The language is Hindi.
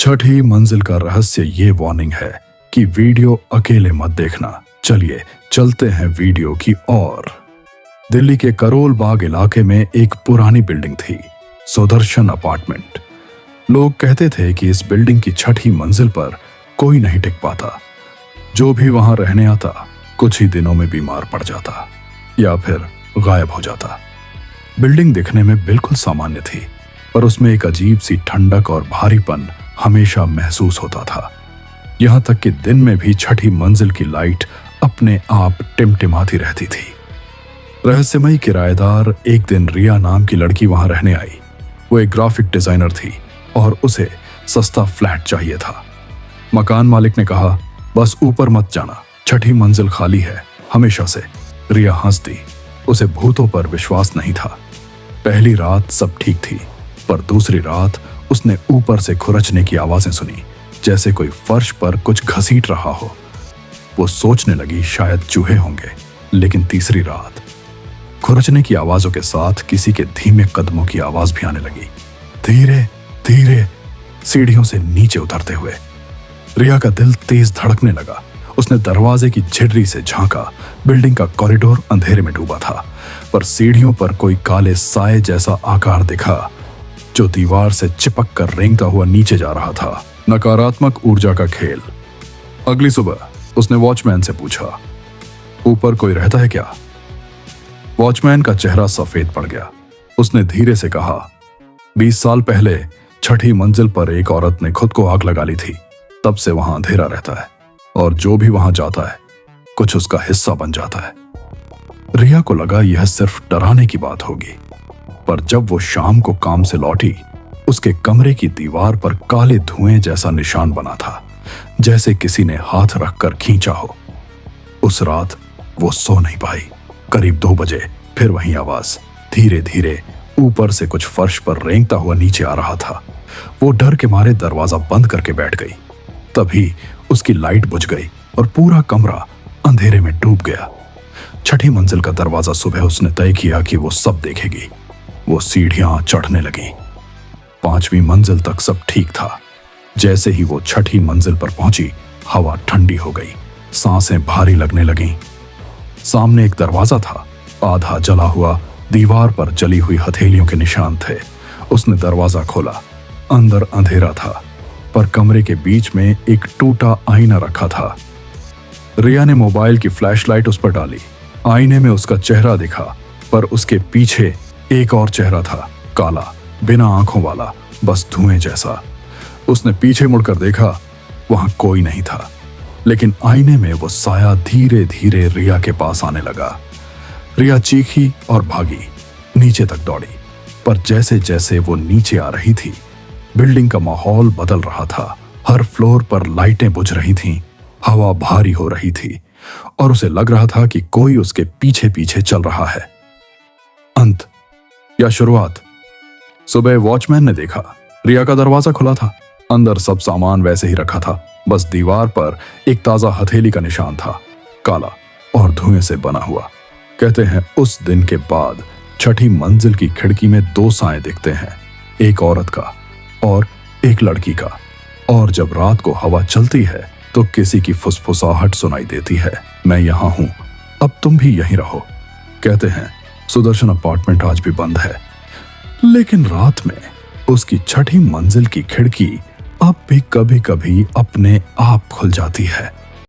छठी मंजिल का रहस्य ये वार्निंग है कि वीडियो अकेले मत देखना। चलिए चलते हैं वीडियो की ओर। दिल्ली के करोल बाग इलाके में एक पुरानी बिल्डिंग थी, सुदर्शन अपार्टमेंट। लोग कहते थे कि इस बिल्डिंग की छठी मंजिल पर कोई नहीं टिक पाता। जो भी वहां रहने आता कुछ ही दिनों में बीमार पड़ जाता या फिर गायब हो जाता। बिल्डिंग दिखने में बिल्कुल सामान्य थी, पर उसमें एक अजीब सी ठंडक और भारीपन हमेशा महसूस होता था। यहां तक कि दिन में भी छठी मंजिल की लाइट अपने आप टिमटिमाती रहती थी। रहस्यमयी किराएदार एक दिन रिया नाम की लड़की वहां रहने आई। वो एक ग्राफिक डिजाइनर थी और उसे सस्ता फ्लैट चाहिए था। मकान मालिक ने कहा, बस ऊपर मत जाना, छठी मंजिल खाली है हमेशा से। रिया हंस दी। उसे भूतों पर विश्वास नहीं था। पहली रात सब ठीक थी, पर दूसरी रात उसने ऊपर से खुरचने की आवाजें सुनी, जैसे कोई फर्श पर कुछ घसीट रहा हो। वो सोचने लगी शायद चूहे होंगे, लेकिन तीसरी रात खुरचने की आवाजों के साथ किसी के धीमे कदमों की आवाज भी आने लगी, धीरे धीरे सीढ़ियों से नीचे उतरते हुए। रिया का दिल तेज धड़कने लगा। उसने दरवाजे की झिर्री से झांका। बिल्डिंग का कॉरिडोर अंधेरे में डूबा था, पर सीढ़ियों पर कोई काले साए जैसा आकार दिखा जो दीवार से चिपक कर रेंगता हुआ नीचे जा रहा था। नकारात्मक ऊर्जा का खेल। अगली सुबह उसने वॉचमैन से पूछा, ऊपर कोई रहता है क्या? वॉचमैन का चेहरा सफेद पड़ गया। उसने धीरे से कहा, 20 साल पहले छठी मंजिल पर एक औरत ने खुद को आग लगा ली थी। तब से वहां अंधेरा रहता है और जो भी वहां जाता है कुछ उसका हिस्सा बन जाता है। रिया को लगा यह सिर्फ डराने की बात होगी, पर जब वो शाम को काम से लौटी, उसके कमरे की दीवार पर काले धुएं जैसा निशान बना था, जैसे किसी ने हाथ रखकर खींचा हो। उस रात वो सो नहीं पाई। करीब 2 बजे फिर वही आवाज, धीरे धीरे ऊपर से कुछ फर्श पर रेंगता हुआ नीचे आ रहा था। वो डर के मारे दरवाजा बंद करके बैठ गई। तभी उसकी लाइट बुझ गई और पूरा कमरा अंधेरे में डूब गया। छठी मंजिल का दरवाजा सुबह उसने तय किया कि वो सब देखेगी। वो सीढ़ियां चढ़ने लगी। 5वीं मंजिल तक सब ठीक था। जैसे ही वो छठी मंजिल पर पहुंची, हवा ठंडी हो गई, सांसें भारी लगने लगीं। सामने एक दरवाजा था, आधा जला हुआ, दीवार पर जली हुई हथेलियों के निशान थे। उसने दरवाजा खोला। अंदर अंधेरा था, पर कमरे के बीच में एक टूटा आईना रखा था। रिया ने मोबाइल की फ्लैशलाइट उस पर डाली। आईने में उसका चेहरा दिखा, पर उसके पीछे एक और चेहरा था, काला, बिना आंखों वाला, बस धुएं जैसा। उसने पीछे मुड़कर देखा, वहां कोई नहीं था, लेकिन आईने में वो साया धीरे धीरे रिया के पास आने लगा। रिया चीखी और भागी, नीचे तक दौड़ी, पर जैसे जैसे वो नीचे आ रही थी, बिल्डिंग का माहौल बदल रहा था। हर फ्लोर पर लाइटें बुझ रही थीं, हवा भारी हो रही थी और उसे लग रहा था कि कोई उसके पीछे पीछे चल रहा है। अंत या शुरुआत? सुबह वॉचमैन ने देखा, रिया का दरवाजा खुला था। अंदर सब सामान वैसे ही रखा था, बस दीवार पर एक ताजा हथेली का निशान था, काला और धुएं से बना हुआ। कहते हैं उस दिन के बाद छठी मंजिल की खिड़की में 2 साए दिखते हैं, एक औरत का और एक लड़की का। और जब रात को हवा चलती है तो किसी की फुसफुसाहट सुनाई देती है, मैं यहां हूं, अब तुम भी यहीं रहो। कहते हैं सुदर्शन अपार्टमेंट आज भी बंद है, लेकिन रात में उसकी छठी मंजिल की खिड़की अब भी कभी कभी अपने आप खुल जाती है।